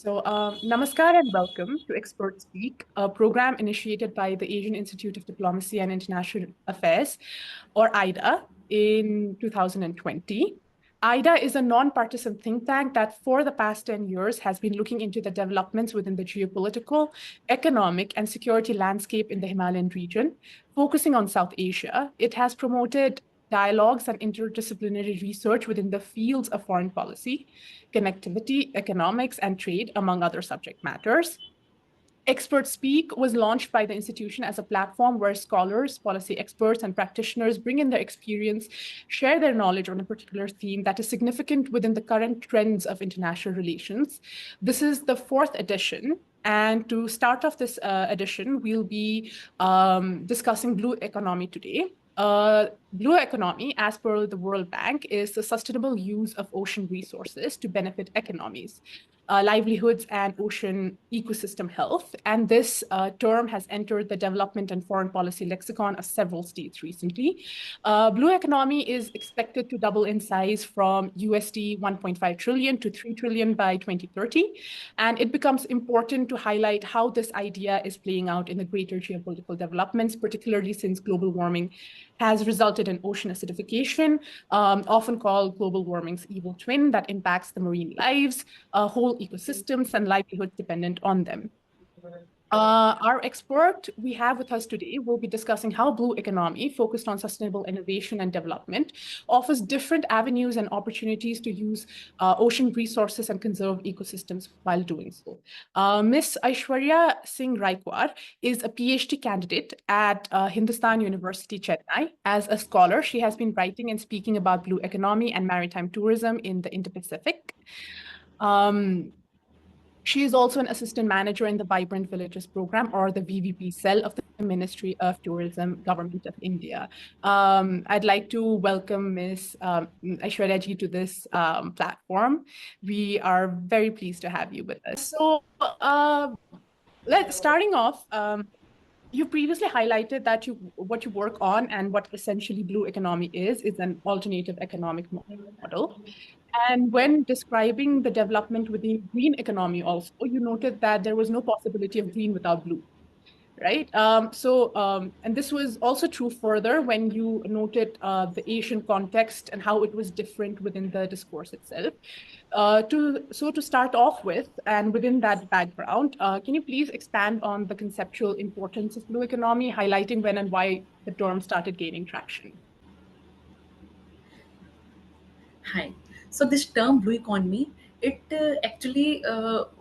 Namaskar and welcome to Expert Speak, a program initiated by the Asian Institute of Diplomacy and International Affairs, or AIDA, in 2020. AIDA is a non-partisan think tank that for the past 10 years has been looking into the developments within the geopolitical, economic, and security landscape in the Himalayan region, focusing on South Asia. It has promoted dialogues and interdisciplinary research within the fields of foreign policy, connectivity, economics, and trade, among other subject matters. Expert Speak was launched by the institution as a platform where scholars, policy experts, and practitioners bring in their experience, share their knowledge on a particular theme that is significant within the current trends of international relations. This is the fourth edition. And to start off this edition, we'll be discussing blue economy today. Blue economy, as per the World Bank, is the sustainable use of ocean resources to benefit economies, livelihoods, and ocean ecosystem health. And this term has entered the development and foreign policy lexicon of several states recently. Blue economy is expected to double in size from USD 1.5 trillion to 3 trillion by 2030. And it becomes important to highlight how this idea is playing out in the greater geopolitical developments, particularly since global warming has resulted in ocean acidification, often called global warming's evil twin, that impacts the marine lives, whole ecosystems, and livelihoods dependent on them. Our expert we have with us today will be discussing how blue economy, focused on sustainable innovation and development, offers different avenues and opportunities to use ocean resources and conserve ecosystems while doing so. Ms. Aishwarya Singh Raikwar is a PhD candidate at Hindustan University, Chennai. As a scholar, she has been writing and speaking about blue economy and maritime tourism in the Indo-Pacific. She is also an assistant manager in the Vibrant Villages program, or the VVP cell of the Ministry of Tourism, Government of India. I'd like to welcome Ms. Aishwarya ji to this platform. We are very pleased to have you with us. So starting off, you previously highlighted that what you work on and what essentially blue economy is an alternative economic model. And when describing the development within green economy also, you noted that there was no possibility of green without blue, right? And this was also true further when you noted the Asian context and how it was different within the discourse itself. To start off with, and within that background, can you please expand on the conceptual importance of blue economy, highlighting when and why the term started gaining traction? Hi. So this term blue economy, it actually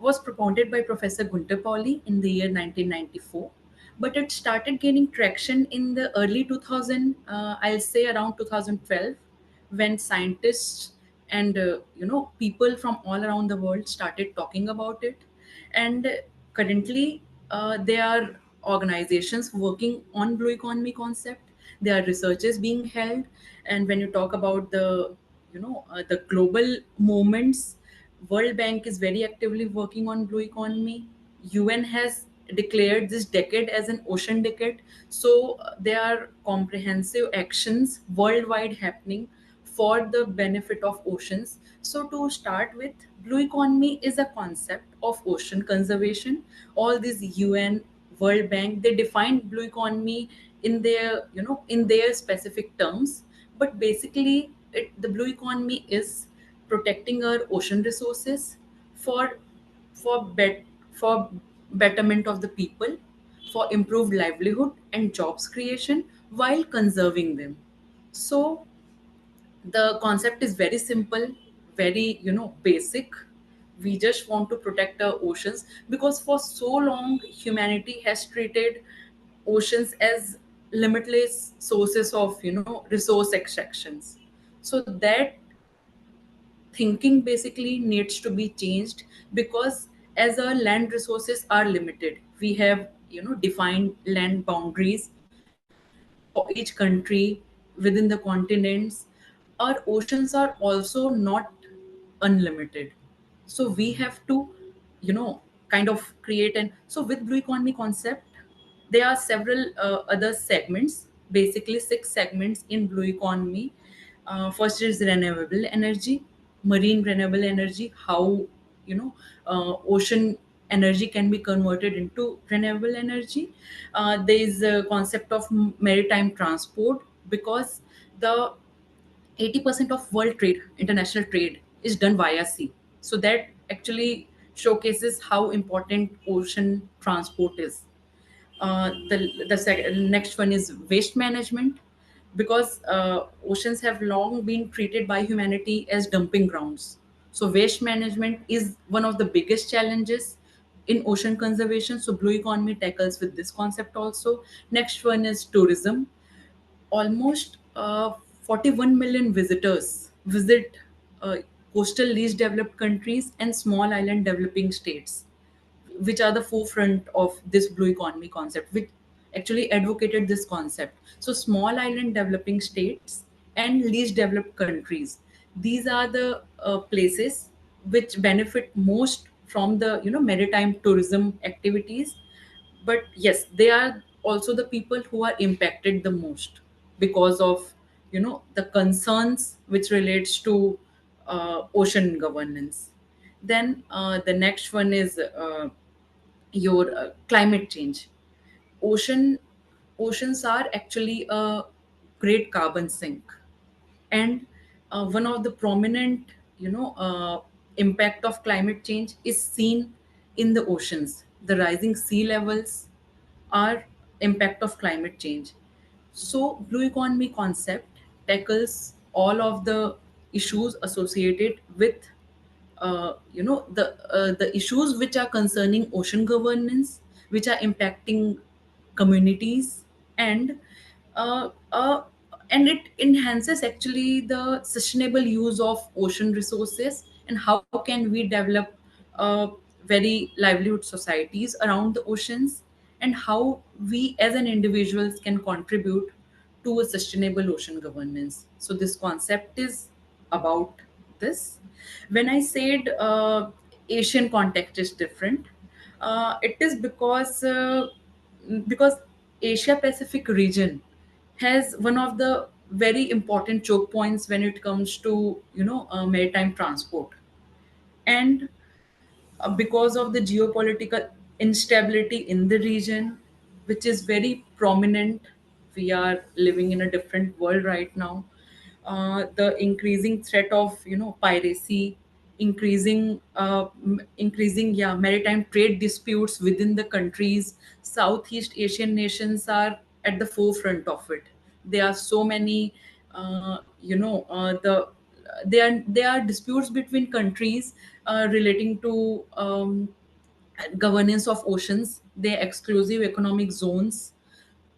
was propounded by Professor Gunter Pauli in the year 1994, but it started gaining traction in the early 2000, I'll say around 2012, when scientists and people from all around the world started talking about it. And currently, there are organizations working on blue economy concept. There are researches being held, and when you talk about the global movements, World Bank is very actively working on blue economy. UN has declared this decade as an ocean decade. So there are comprehensive actions worldwide happening for the benefit of oceans. So to start with, blue economy is a concept of ocean conservation. All these UN, World Bank, they define blue economy in their specific terms. But basically, the blue economy is protecting our ocean resources for for bet, for betterment of the people, for improved livelihood and jobs creation while conserving them. So the concept is very simple, very basic. We just want to protect our oceans because for so long humanity has treated oceans as limitless sources of resource extractions. So that thinking basically needs to be changed, because as our land resources are limited, we have defined land boundaries for each country within the continents. Our oceans are also not unlimited, so we have to kind of create. And so with blue economy concept, there are several other segments, basically 6 segments in blue economy. First is renewable energy, marine renewable energy, how ocean energy can be converted into renewable energy. There is a concept of maritime transport, because the 80% of world trade, international trade, is done via sea. So that actually showcases how important ocean transport is. Next one is waste management, because oceans have long been treated by humanity as dumping grounds. So waste management is one of the biggest challenges in ocean conservation. So blue economy tackles with this concept also. Next one is tourism. Almost 41 million visitors visit uh, coastal least developed countries and small island developing states, which are the forefront of this blue economy concept, which actually advocated this concept. So small island developing states and least developed countries, these are the places which benefit most from the maritime tourism activities. But yes, they are also the people who are impacted the most because of the concerns which relates to ocean governance. Then the next one is your climate change. Ocean oceans are actually a great carbon sink, and one of the prominent impact of climate change is seen in the oceans. The rising sea levels are impact of climate change. So blue economy concept tackles all of the issues associated with the issues which are concerning ocean governance, which are impacting communities, and uh, uh, and it enhances actually the sustainable use of ocean resources, and how can we develop uh, very livelihood societies around the oceans, and how we as an individuals can contribute to a sustainable ocean governance. So this concept is about this. When I said Asian context is different, it is because Asia Pacific region has one of the very important choke points when it comes to maritime transport. And because of the geopolitical instability in the region, which is very prominent. We are living in a different world right now. The increasing threat of piracy, increasing maritime trade disputes within the countries. Southeast Asian nations are at the forefront of it. There are so many, there are disputes between countries relating to governance of oceans, their exclusive economic zones.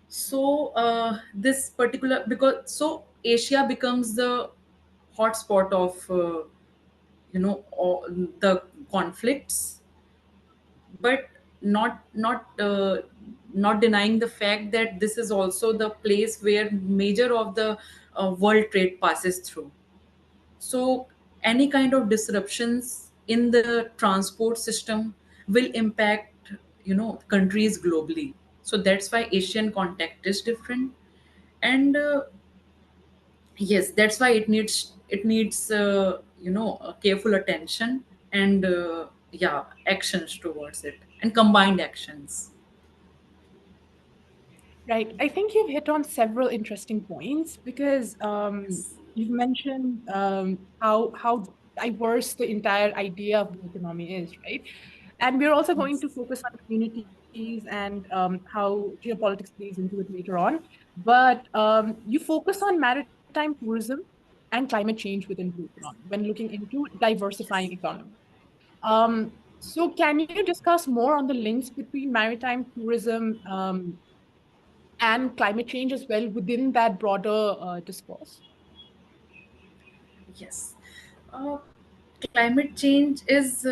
So this particular, because so Asia becomes the hotspot of all the conflicts, but not denying the fact that this is also the place where major of the world trade passes through. So any kind of disruptions in the transport system will impact countries globally. So that's why Asian context is different. And yes, that's why it needs careful attention, and actions towards it, and combined actions. Right. I think you've hit on several interesting points because Yes. you've mentioned how diverse the entire idea of the economy is, right? And we're also going Yes. to focus on communities and how geopolitics plays into it later on. But you focus on maritime tourism and climate change within blue economy when looking into diversifying Yes. economy. So can you discuss more on the links between maritime tourism and climate change as well within that broader discourse? Yes. uh, Climate change is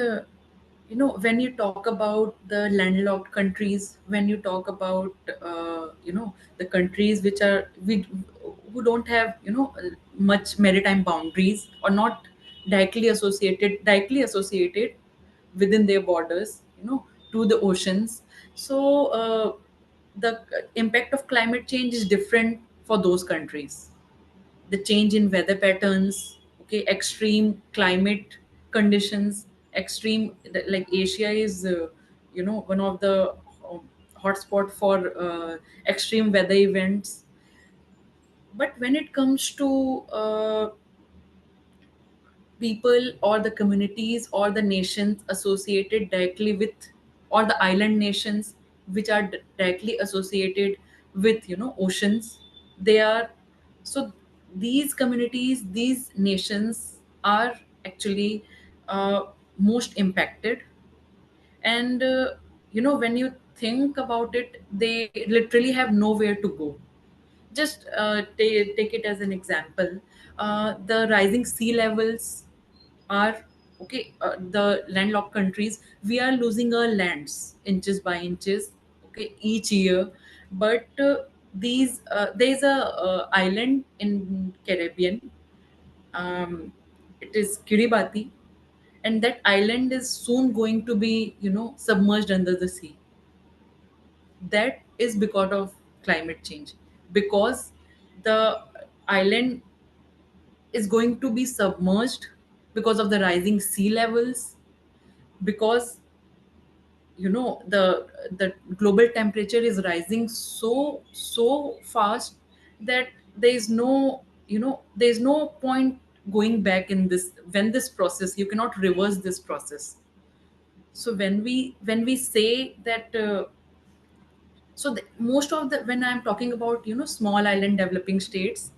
when you talk about the landlocked countries, when you talk about the countries which are who don't have much maritime boundaries, or not directly associated within their borders to the oceans. So the impact of climate change is different for those countries. The change in weather patterns, okay, extreme climate conditions, extreme, like Asia is one of the hotspot for extreme weather events. But when it comes to people or the communities or the nations associated directly with, or the island nations which are directly associated with oceans, they are, so these communities, these nations are actually most impacted. And when you think about it, they literally have nowhere to go. Just take it as an example. The rising sea levels are, okay, the landlocked countries, we are losing our lands inches by inches, okay, each year. But there's a island in Caribbean, it is Kiribati, and that island is soon going to be submerged under the sea. That is because of climate change, because the island is going to be submerged because of the rising sea levels, because the global temperature is rising so fast that there is no there's no point going back in this. When this process, you cannot reverse this process. So when we say that most of the, when I'm talking about small island developing states,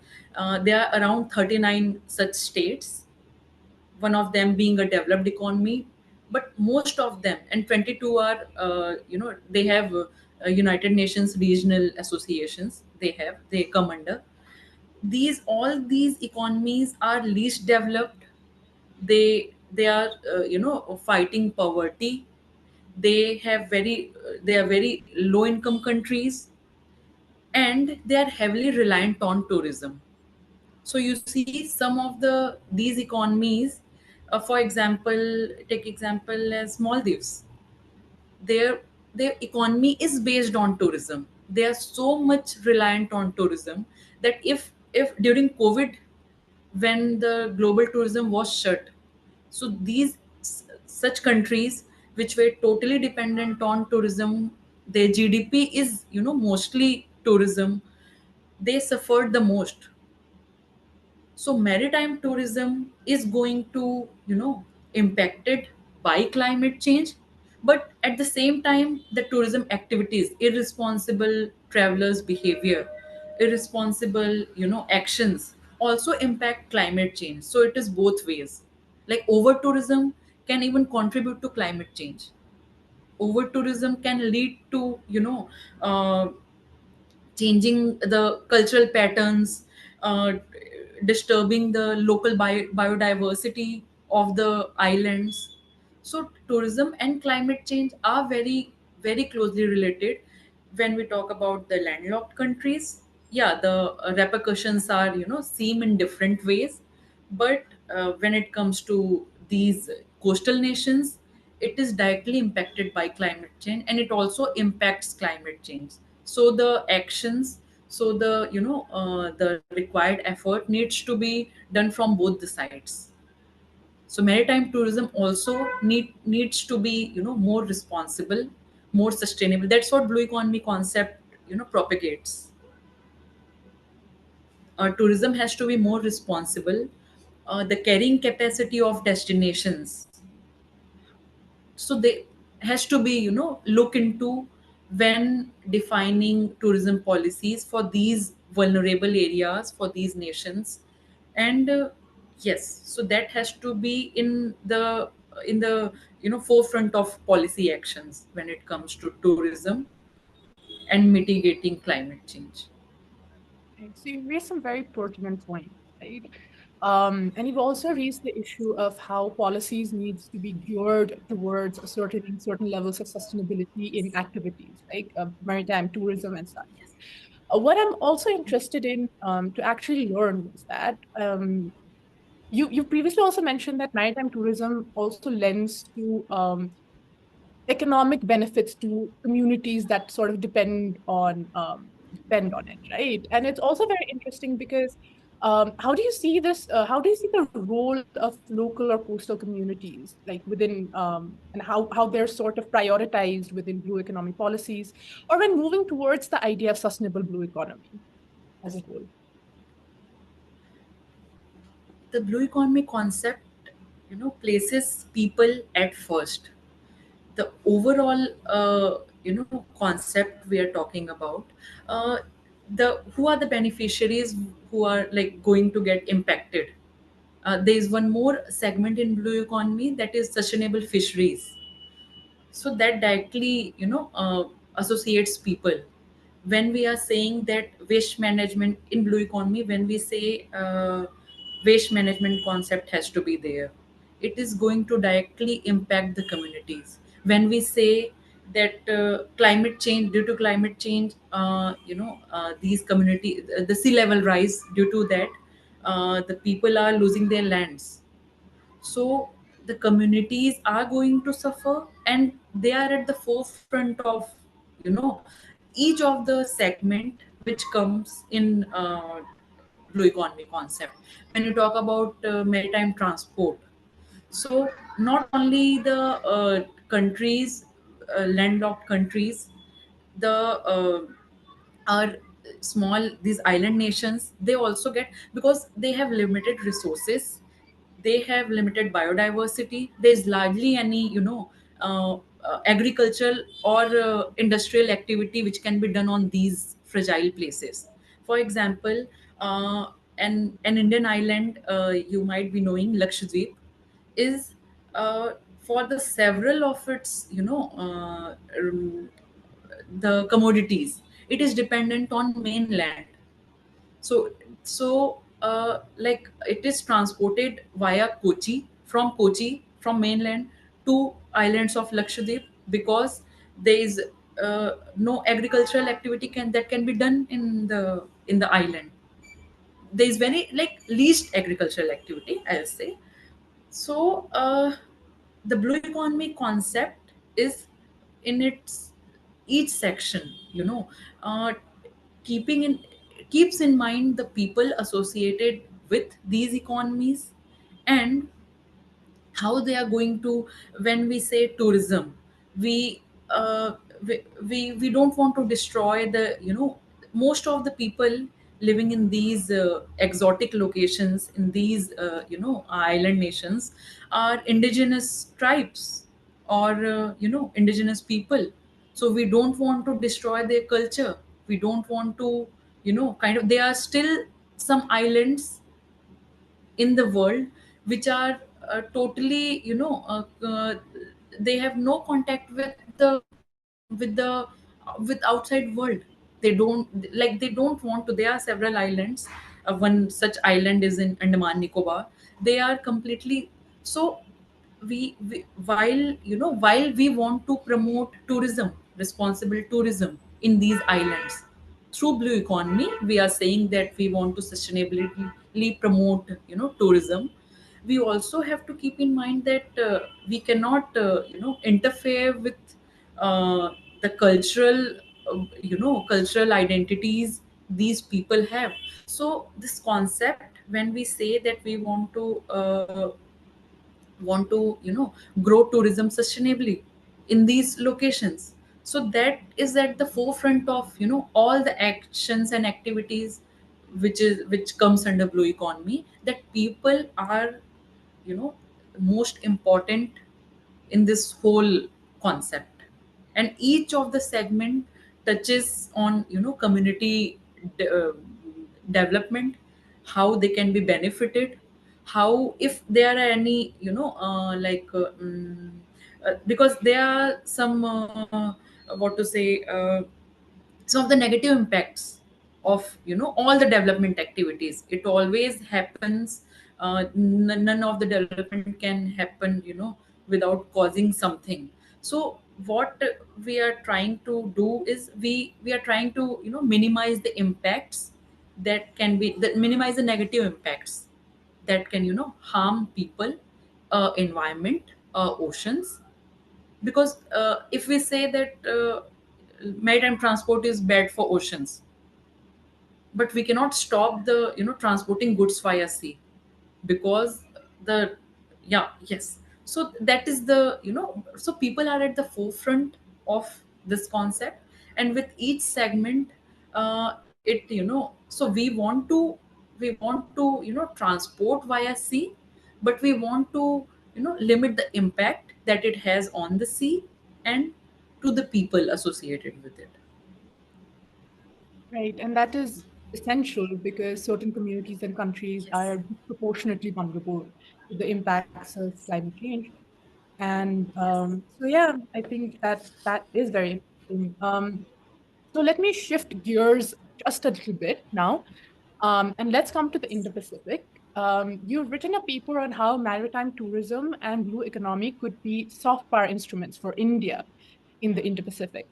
there are around 39 such states, one of them being a developed economy. But most of them, and 22 are they have United Nations regional associations, they come under these. All these economies are least developed. They are fighting poverty. They are very low income countries, and they are heavily reliant on tourism. So you see some of these economies, for example, take example as Maldives. Their economy is based on tourism. They are so much reliant on tourism that if during COVID, when the global tourism was shut, so these such countries which were totally dependent on tourism, their GDP is mostly tourism, they suffered the most. So maritime tourism is going to impacted by climate change. But at the same time, the tourism activities, irresponsible travelers behavior, irresponsible actions also impact climate change. So it is both ways. Like over tourism can even contribute to climate change. Over tourism can lead to uh, changing the cultural patterns, disturbing the local biodiversity of the islands. So, tourism and climate change are very, very closely related. When we talk about the landlocked countries, yeah, the repercussions are, seem in different ways. But when it comes to these coastal nations, it is directly impacted by climate change, and it also impacts climate change. So the actions, so the required effort needs to be done from both the sides. So maritime tourism also needs to be more responsible, more sustainable. That's what blue economy concept propagates. Tourism has to be more responsible. The carrying capacity of destinations, so they has to be look into when defining tourism policies for these vulnerable areas, for these nations. And yes, so that has to be in the forefront of policy actions when it comes to tourism and mitigating climate change. Okay, so you raised some very pertinent points, right? And you've also raised the issue of how policies needs to be geared towards certain levels of sustainability in activities, like maritime tourism and such. What I'm also interested in to actually learn was that you previously also mentioned that maritime tourism also lends to economic benefits to communities that sort of depend on it, right? And it's also very interesting because How do you see this? How do you see the role of local or coastal communities, like within, and how they're sort of prioritized within blue economy policies, or when moving towards the idea of sustainable blue economy as a whole? The blue economy concept, places people at first. The overall, concept we are talking about, uh, the who are the beneficiaries who are like going to get impacted. There is one more segment in blue economy, that is sustainable fisheries. So that directly, associates people. When we are saying that waste management in blue economy, when we say waste management concept has to be there, it is going to directly impact the communities. When we say that climate change, due to climate change, these community, the sea level rise, due to that, the people are losing their lands. So the communities are going to suffer, and they are at the forefront of, you know each of the segment which comes in blue economy concept. When you talk about maritime transport, so not only the countries, landlocked countries, the are small, these island nations, they also get, because they have limited resources, they have limited biodiversity, there's largely any, agricultural or industrial activity which can be done on these fragile places. For example, an Indian island, you might be knowing, Lakshadweep, is, for the several of its, the commodities, it is dependent on mainland. So like it is transported via Kochi, from mainland to islands of Lakshadweep, because there is no agricultural activity can be done in the island. There is very like least agricultural activity, I'll say. So the blue economy concept is in its each section, uh, keeping in keeps in mind the people associated with these economies, and how they are going to. When we say tourism, we we don't want to destroy the, most of the people living in these exotic locations, in these island nations, are indigenous tribes, or indigenous people. So we don't want to destroy their culture. We don't want to, kind of, they are still some islands in the world which are totally, they have no contact with the with outside world. They don't want to. There are several islands. One such island is in Andaman Nicobar. They are completely. So while we want to promote tourism, responsible tourism in these islands, through blue economy we are saying that we want to sustainably promote, tourism. We also have to keep in mind that we cannot, interfere with the cultural identities these people have. So this concept, when we say that we want to, grow tourism sustainably in these locations, so that is at the forefront of, all the actions and activities which comes under blue economy, that people are, most important in this whole concept. And each of the segment touches on, community development, how they can be benefited, how, if there are any, because there are some, what to say, some of the negative impacts of, all the development activities. It always happens. None of the development can happen, without causing something. So what we are trying to do is, we are trying to, minimize the impacts, that minimize the negative impacts that can, harm people, environment, oceans. Because if we say that maritime transport is bad for oceans, but we cannot stop the transporting goods via sea, because the yeah, yes. So that is the so people are at the forefront of this concept. And with each segment, it so we want to transport via sea, but we want to limit the impact that it has on the sea and to the people associated with it. Right. And that is essential because certain communities and countries Yes. are disproportionately vulnerable to the impacts of climate change. And Yes. so, yeah, I think that that is very interesting. So let me shift gears just a little bit now, and let's come to the Indo-Pacific. You've written a paper on how maritime tourism and blue economy could be soft power instruments for India in the Indo-Pacific.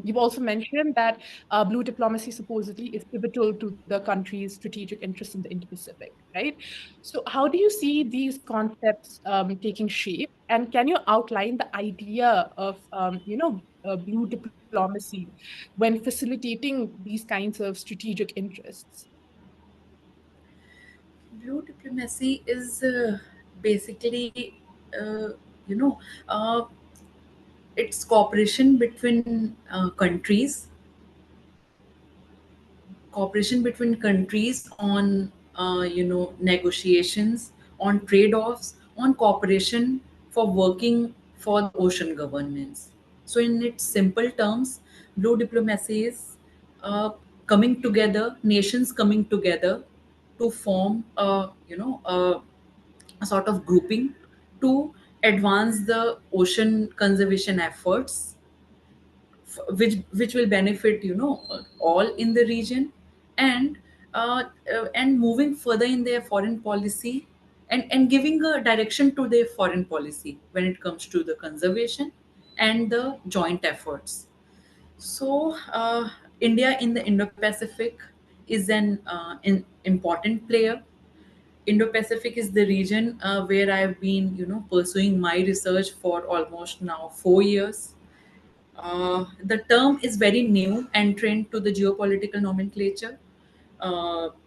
You've also mentioned that blue diplomacy supposedly is pivotal to the country's strategic interests in the Indo-Pacific, right? So, how do you see these concepts taking shape, and can you outline the idea of, blue diplomacy when facilitating these kinds of strategic interests? Blue diplomacy is basically, uh, you know, uh, it's cooperation between countries on negotiations, on trade-offs, on cooperation for working for the ocean governance. So in its simple terms, blue diplomacy is uh, coming together, nations coming together to form a sort of grouping to advance the ocean conservation efforts, which will benefit all in the region. And and moving further in their foreign policy, and giving a direction to their foreign policy when it comes to the conservation and the joint efforts. So India in the Indo-Pacific is an important player. Indo-Pacific is the region where I've been pursuing my research for almost now 4 years. The term is very new entrant to the geopolitical nomenclature.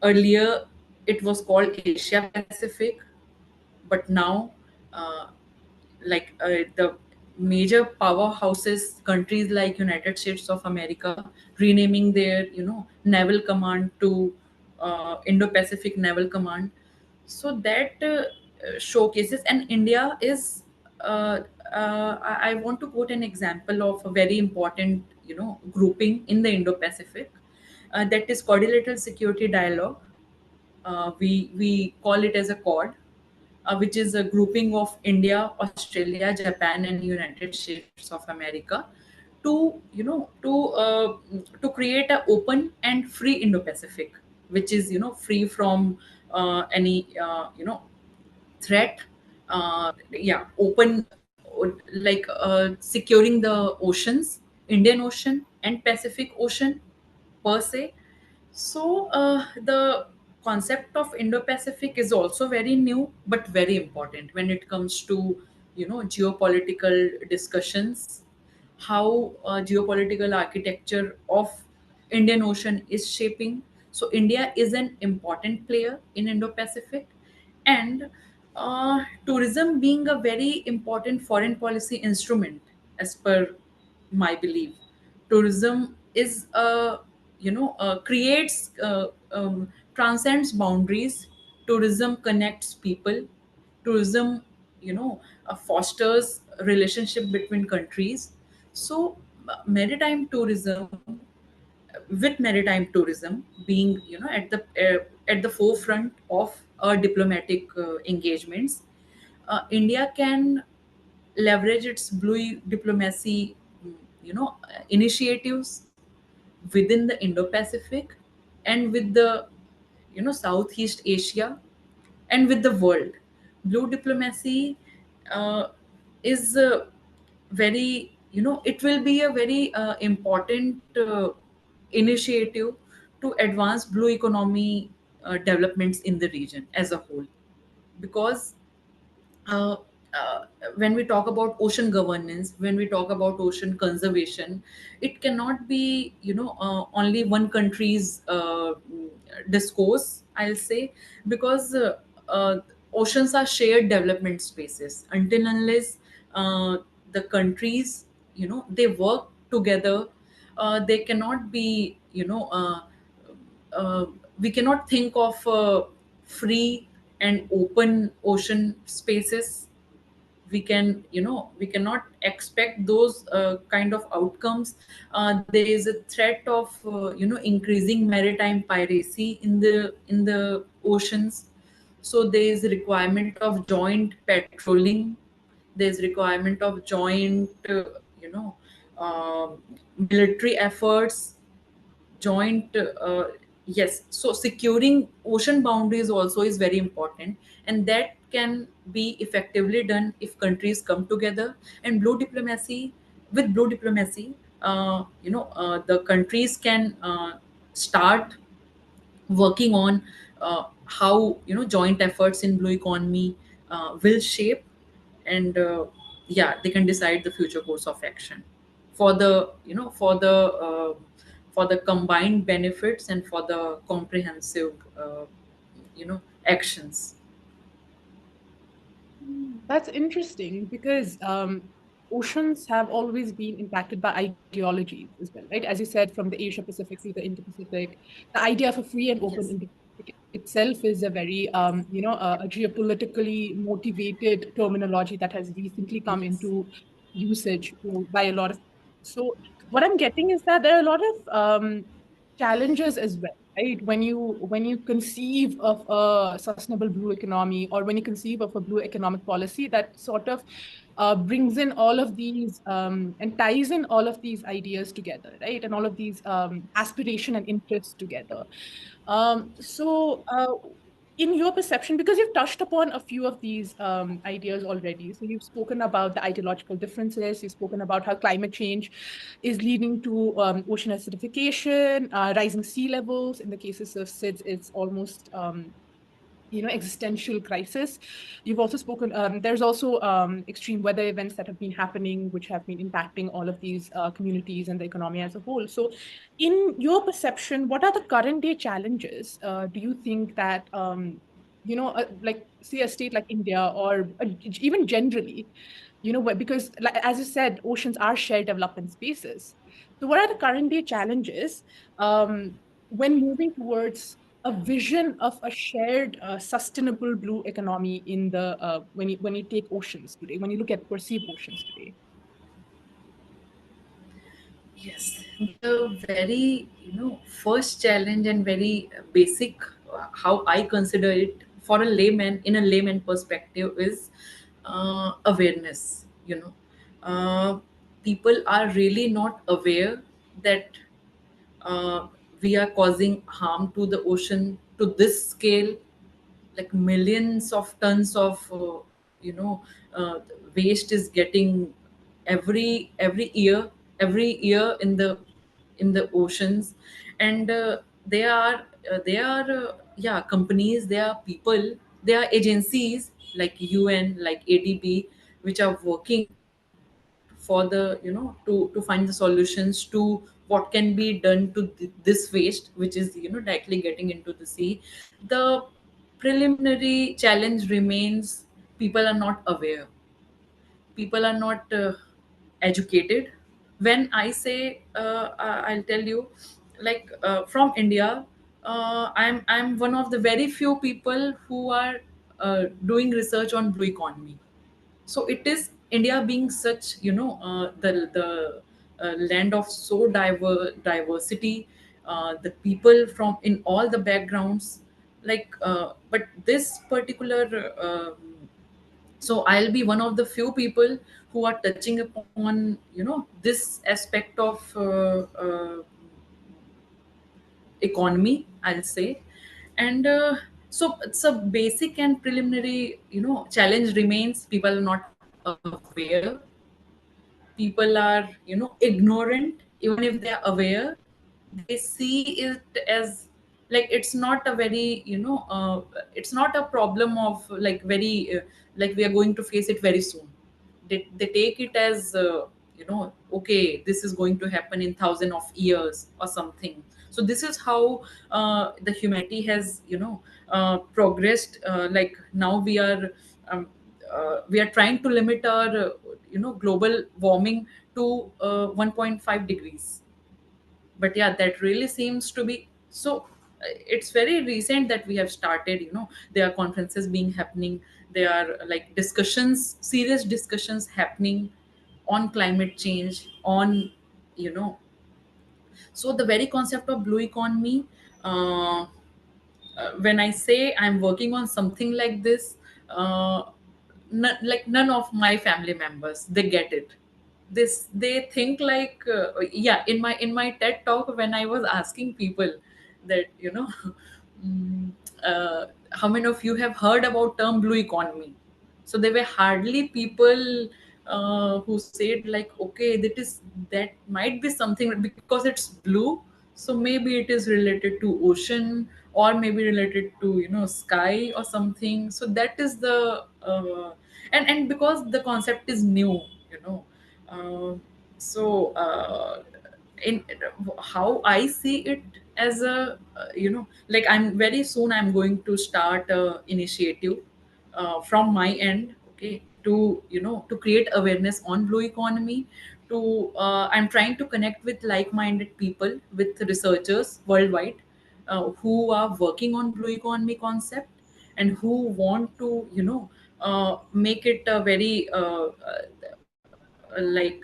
Earlier, it was called Asia Pacific, but now, uh, the major powerhouses, countries like United States of America, renaming their naval command to Indo-Pacific Naval Command. So that showcases, and India is. I want to quote an example of a very important grouping in the Indo-Pacific, that is Quadrilateral Security Dialogue. We call it as a quad, which is a grouping of India, Australia, Japan, and United States of America, to to create an open and free Indo-Pacific, which is free from any threat. Yeah, open, securing the oceans, Indian Ocean and Pacific Ocean per se. So the concept of Indo-Pacific is also very new, but very important when it comes to geopolitical discussions, how geopolitical architecture of Indian Ocean is shaping. So India is an important player in Indo-Pacific, and tourism being a very important foreign policy instrument, as per my belief. Tourism is creates transcends boundaries. Tourism connects people. Tourism fosters relationship between countries. So maritime tourism being at the forefront of diplomatic engagements, India can leverage its blue diplomacy initiatives within the Indo-Pacific, and with the Southeast Asia, and with the world. Blue diplomacy uh, is very it will be a very important initiative to advance blue economy developments in the region as a whole, because uh, uh, when we talk about ocean governance, when we talk about ocean conservation, it cannot be, only one country's discourse, I'll say, because uh, oceans are shared development spaces. Until unless the countries, they work together, they cannot be, uh, we cannot think of free and open ocean spaces. We cannot expect those kind of outcomes. There is a threat of increasing maritime piracy in the oceans. So there is a requirement of joint patrolling, there's requirement of joint you know military efforts, joint yes, so securing ocean boundaries also is very important, and that can be effectively done if countries come together. And blue diplomacy, with blue diplomacy, the countries can start working on how joint efforts in blue economy will shape, and yeah, they can decide the future course of action for the for the combined benefits and for the comprehensive actions. That's interesting because oceans have always been impacted by ideologies as well, right? As you said, from the Asia Pacific to the Indo-Pacific, the idea of a free and open Yes. Indo-Pacific itself is a very, a geopolitically motivated terminology that has recently come Yes. into usage by a lot of. So what I'm getting is that there are a lot of challenges as well, right? When you conceive of a sustainable blue economy, or when you conceive of a blue economic policy that sort of brings in all of these and ties in all of these ideas together, right? And all of these aspiration and interests together. So, in your perception, because you've touched upon a few of these ideas already, so you've spoken about the ideological differences, you've spoken about how climate change is leading to ocean acidification, rising sea levels. In the cases of SIDS, it's almost existential crisis. You've also spoken, there's also extreme weather events that have been happening, which have been impacting all of these communities and the economy as a whole. So in your perception, what are the current day challenges do you think that like say a state like India, or even generally, because like, as you said, oceans are shared development spaces. So what are the current day challenges when moving towards a vision of a shared sustainable blue economy in the when you take oceans today, when you look at perceive oceans today? Yes, the very first challenge and very basic, how I consider it for a layman, in a layman perspective, is awareness. Uh, People are really not aware that uh, we are causing harm to the ocean to this scale. Like millions of tons of waste is getting every year in the oceans. And they are yeah, companies, they are people, they are agencies like UN, like ADB, which are working for the to find the solutions to what can be done to this waste, which is directly getting into the sea. The preliminary challenge remains, people are not aware, people are not educated. When I say I'll tell you, like from India, I'm one of the very few people who are doing research on blue economy. So it is India being such the land of so diversity, the people from in all the backgrounds, like but this particular so I'll be one of the few people who are touching upon this aspect of economy, I'll say. And so it's a basic and preliminary challenge remains, people are not aware, people are ignorant. Even if they are aware, they see it as like it's not a very it's not a problem of like very like we are going to face it very soon. They take it as okay, this is going to happen in thousand of years or something. So this is how the humanity has progressed. Like now um, we are trying to limit our global warming to 1.5 degrees. But yeah, that really seems to be so. It's very recent that we have started, there are conferences being happening, there are like discussions, serious discussions happening on climate change, on you know so the very concept of blue economy, uh, when I say I'm working on something like this, uh, like none of my family members, they get it. This they think like yeah, in my TED talk, when I was asking people that mm, how many of you have heard about term blue economy, so there were hardly people who said like, okay, that might be something because it's blue, so maybe it is related to ocean, or maybe related to sky or something. So that is the and because the concept is new, you know uh, so in how I see it as a like I'm going to start a initiative from my end, okay, to to create awareness on blue economy. To I'm trying to connect with like-minded people, with researchers worldwide who are working on blue economy concept, and who want to make it a very like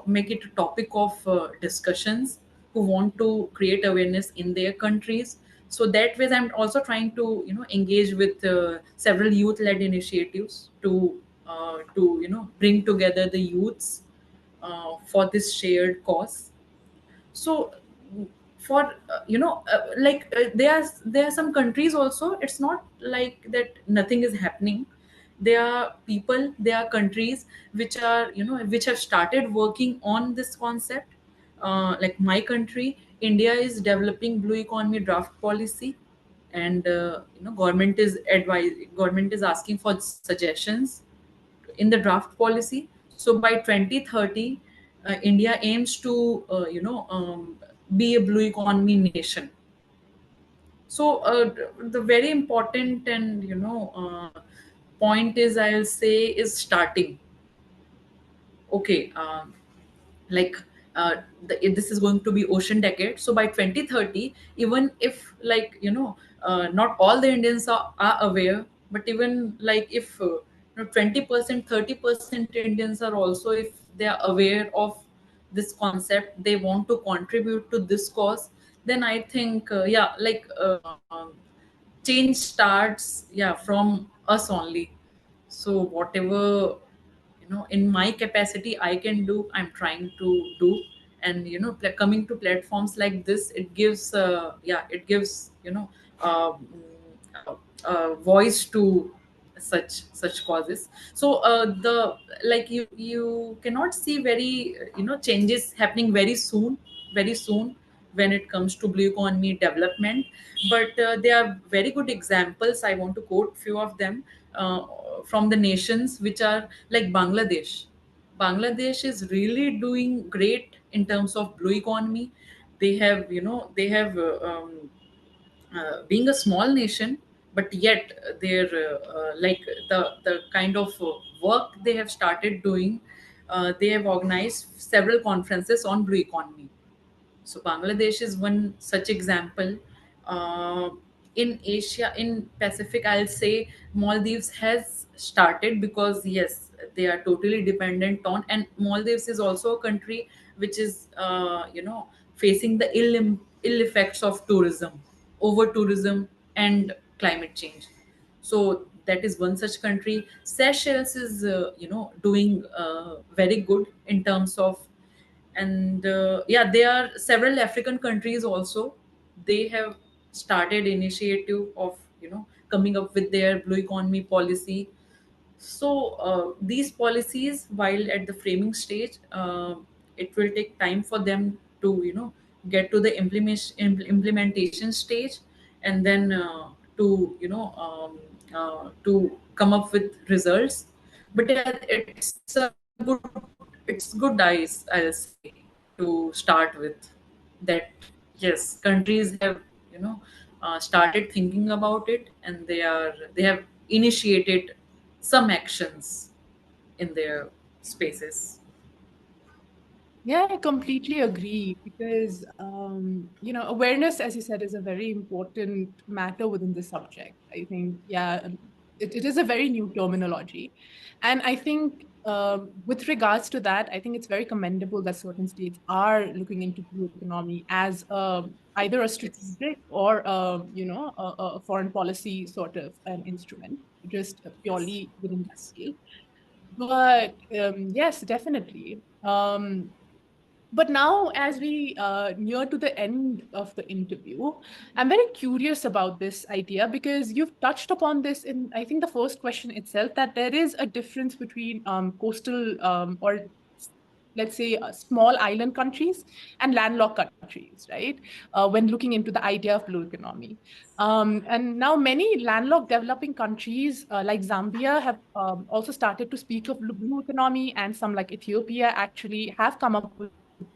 make it a topic of discussions, who want to create awareness in their countries. So that way I'm also trying to engage with several youth led initiatives to bring together the youths for this shared cause. So for there are some countries also, it's not like that nothing is happening. There are people, there are countries which are which have started working on this concept. Like my country, India, is developing blue economy draft policy, and government is asking for suggestions in the draft policy. So by 2030, India aims to be a blue economy nation. So the very important and point is, I'll say, is starting. Okay, like this is going to be ocean decade. So by 2030, even if like not all the Indians are aware, but even like if 20%, 30% Indians are also, if they are aware of this concept, they want to contribute to this cause, then I think yeah, like change starts, yeah, from us only. So whatever in my capacity I can do, I'm trying to do. And coming to platforms like this, it gives yeah, it gives voice to such causes. So the like you cannot see very changes happening very soon when it comes to blue economy development. But there are very good examples. I want to quote few of them uh, from the nations which are like Bangladesh. Bangladesh is really doing great in terms of blue economy. They have being a small nation, but yet they're like the kind of work they have started doing. They have organized several conferences on blue economy. So Bangladesh is one such example. Uh, in Asia, in Pacific, I'll say Maldives has started, because yes, they are totally dependent on, and Maldives is also a country which is facing the ill effects of tourism, over tourism, and climate change. So that is one such country. Seychelles is doing very good in terms of. And yeah, there are several African countries also, they have started initiative of coming up with their blue economy policy. So these policies, while at the framing stage, it will take time for them to get to the implementation stage, and then to to come up with results. But yeah, it's good eyes, I'll say, to start with, that yes, countries have, you know, started thinking about it, and they have initiated some actions in their spaces. Yeah, I completely agree because awareness, as you said, is a very important matter within the subject. I think, yeah, it is a very new terminology. And I think with regards to that, I think it's very commendable that certain states are looking into blue economy as either a Yes. strategic or a foreign policy sort of an instrument, just Yes. purely within that Yes. scale. But yes, definitely. But now, as we near to the end of the interview, I'm very curious about this idea because you've touched upon this in, I think, the first question itself, that there is a difference between coastal or let's say small island countries and landlocked countries, right? When looking into the idea of blue economy. And now many landlocked developing countries like Zambia have also started to speak of blue economy, and some like Ethiopia actually have come up with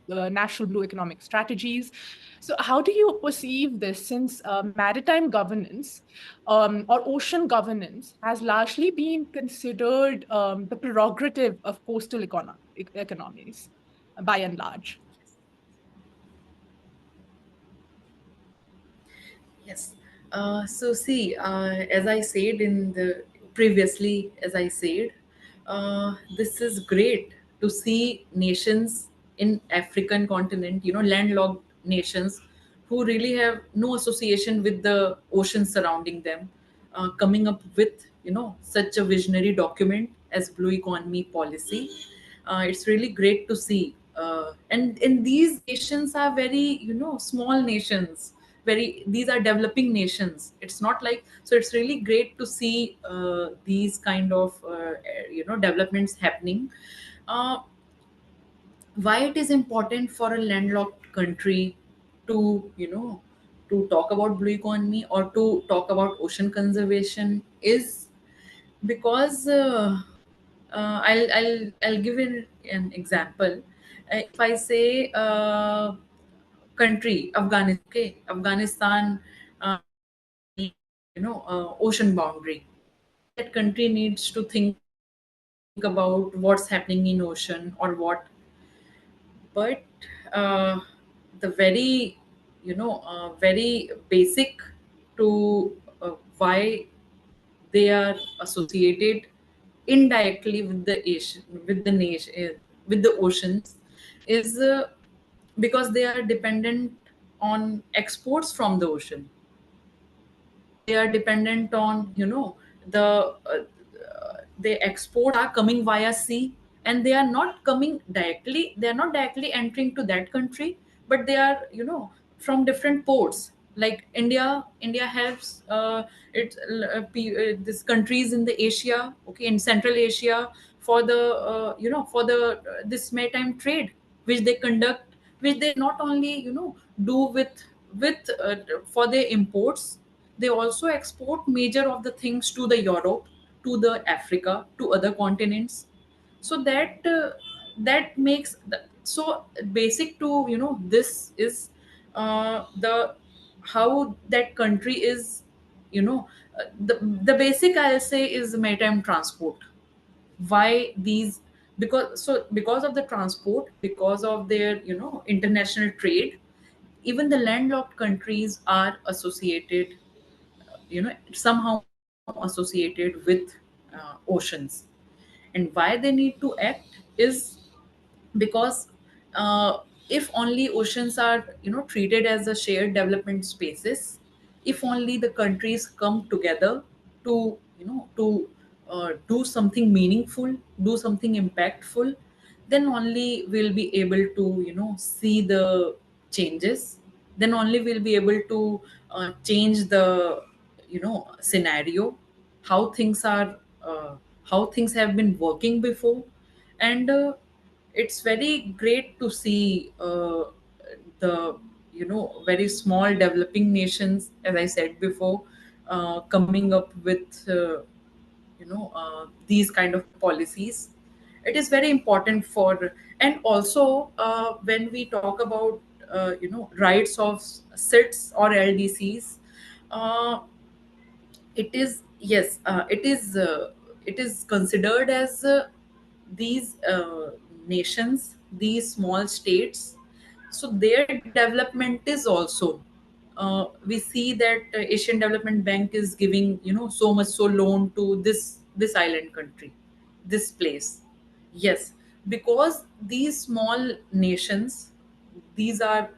national blue economic strategies. So, how do you perceive this since maritime governance or ocean governance has largely been considered the prerogative of coastal economies by and large? Yes. So see, as I said in the previously, as I said, this is great to see nations in African continent, landlocked nations who really have no association with the ocean surrounding them, coming up with such a visionary document as blue economy policy. It's really great to see, and these nations are very small nations, very, these are developing nations. It's not like, so it's really great to see these kind of developments happening. uh, why it is important for a landlocked country to to talk about blue economy or to talk about ocean conservation is because I'll give an example. If I say country Afghanistan, okay, Afghanistan ocean boundary, that country needs to think about what's happening in ocean or what. But uh, the very very basic to why they are associated indirectly with the Asian, with the nation, with the oceans, is because they are dependent on exports from the ocean. They are dependent on the exports are coming via sea, and they are not directly entering to that country, but they are from different ports. Like India has this countries in the Asia, okay, in Central Asia, for the for the this maritime trade which they conduct, which they not only do with for their imports. They also export major of the things to the Europe, to the Africa, to other continents. So that makes so basic to this is the how that country is the basic, I'll say, is maritime transport. Why these? Because of the transport, because of their international trade, even the landlocked countries are associated, somehow associated with oceans. And why they need to act is because if only oceans are treated as a shared development spaces, if only the countries come together to do something meaningful, do something impactful, then only we'll be able to see the changes. Then only we'll be able to change the scenario, how things are, how things have been working before. And it's very great to see the very small developing nations, as I said before, coming up with these kind of policies. It is very important for, and also when we talk about rights of SITs or LDCs, uh, it is, yes, it is considered as these nations, these small states, so their development is also, we see that Asian Development Bank is giving so much so loan to this island country, this place. Yes, because these small nations, these are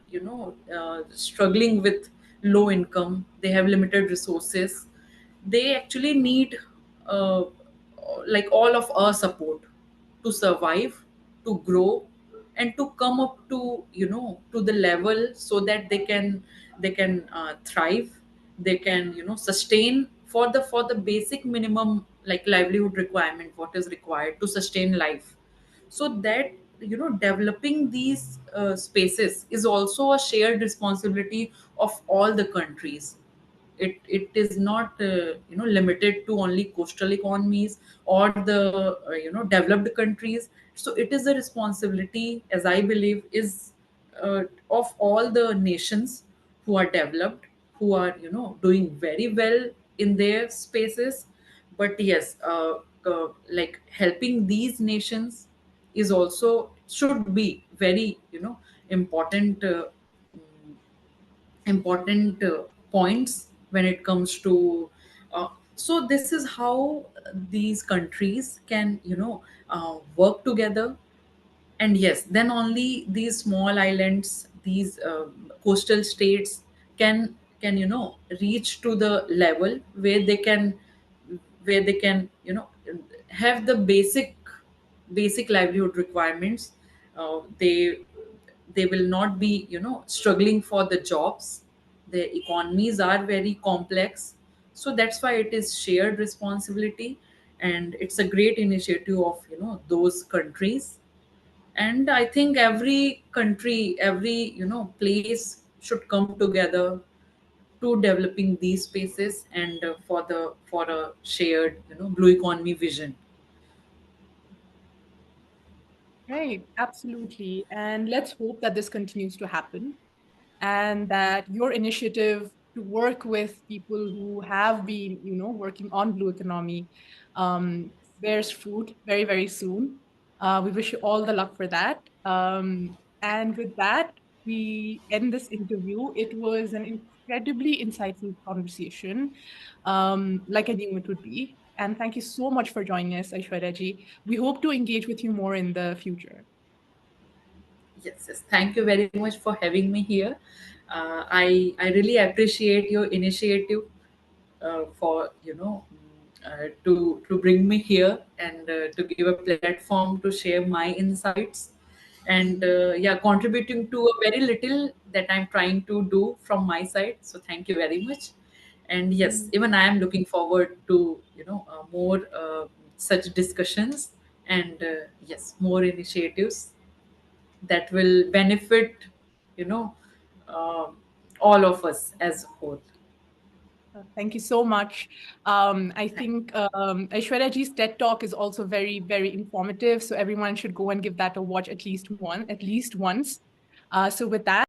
struggling with low income, they have limited resources, they actually need uh, like all of our support to survive, to grow, and to come up to to the level, so that they can thrive, they can sustain for the basic minimum like livelihood requirement, what is required to sustain life. So that developing these spaces is also a shared responsibility of all the countries. It is not limited to only coastal economies or the developed countries. So it is a responsibility, as I believe, is of all the nations who are developed, who are doing very well in their spaces. But yes, like helping these nations is also should be very important, important points when it comes to so this is how these countries can work together. And yes, then only these small islands, these coastal states can reach to the level where they can have the basic livelihood requirements. They will not be struggling for the jobs. Their economies are very complex, so that's why it is shared responsibility, and it's a great initiative of those countries. And I think every country, every place should come together to developing these spaces, and for a shared blue economy vision. Right, absolutely. And let's hope that this continues to happen and that your initiative to work with people who have been, working on blue economy um, bears fruit very, very soon. We wish you all the luck for that. And with that, we end this interview. It was an incredibly insightful conversation, like I knew it would be. And thank you so much for joining us, Aishwarya ji. We hope to engage with you more in the future. Yes, yes. Thank you very much for having me here. I really appreciate your initiative for to bring me here, and to give a platform to share my insights, and yeah, contributing to a very little that I'm trying to do from my side. So thank you very much. And yes, even I am looking forward to more such discussions, and yes, more initiatives that will benefit you know uh, all of us as a whole. Thank you so much. I Thank think Aishwarya ji's TED Talk is also very, very informative. So everyone should go and give that a watch at least once. So with that,